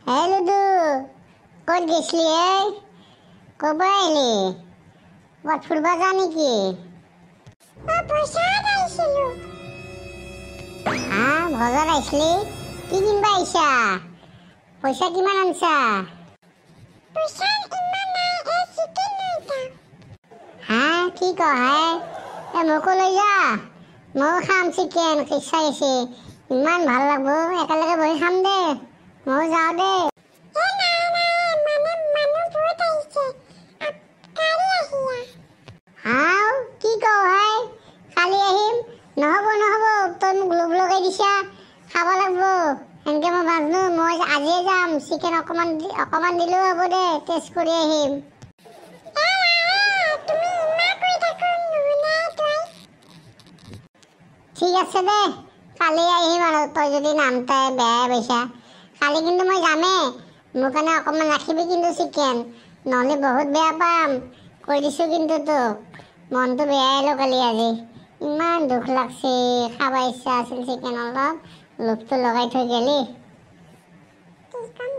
Hey Ludu, ক'ত গৈছিলি এই? ক'ৰ পৰা আহিলি? ক'ৰবাত ফুৰিব যা নেকি? বজাৰত আহিছিলোঁ। হা, বজাৰত আহিছিলি? কি কিনিব আহিছা? পইচা কিমান আনছা? পইচা ইমান নাই, চিকেন লৈ যাওঁ। হা, কি কয় হে? মোকো লৈ যা, ময়ো খাম চিকেন, ইচ্ছা গৈছে। ইমান ভাল লাগব, একেলগে বহি খাম দে। ময়ো যাওঁ দে। নাই মানুহ বহুত আহিছে, কালি আহিয়া। হাও, কি কওঁ হে? কালি আহিম? নহ'ব, তই মোক লোভ লগাই দিছা, খাব লাগিব। সেনেকৈ মই নাজানো, মই আজিয়ে যাম। চিকেন অকণমান দিলেও হ'ব দে, টেষ্ট কৰি আহিম। তুমি ইমান কৈ থাকোঁ নুশুনাই তই। ঠিক আছে দে, কালি আহিম আৰু তই যদি নামতাই বেয়াই পাইছা। কালি কিন্তু মই যামেই, মোৰ কাৰণে অকণমান ৰাখিবি কিন্তু চিকেন, নহ'লে বহুত বেয়া পাম। কৈ দিছোঁ কিন্তু তোক, মনটো বেয়াই হ'ল কালি আজি। ইমান দুখ লাগছে, খাব ইচ্ছা আছিল চিকেন অলপ, লোভটো লগাই থৈ গেলি। কি ক'ম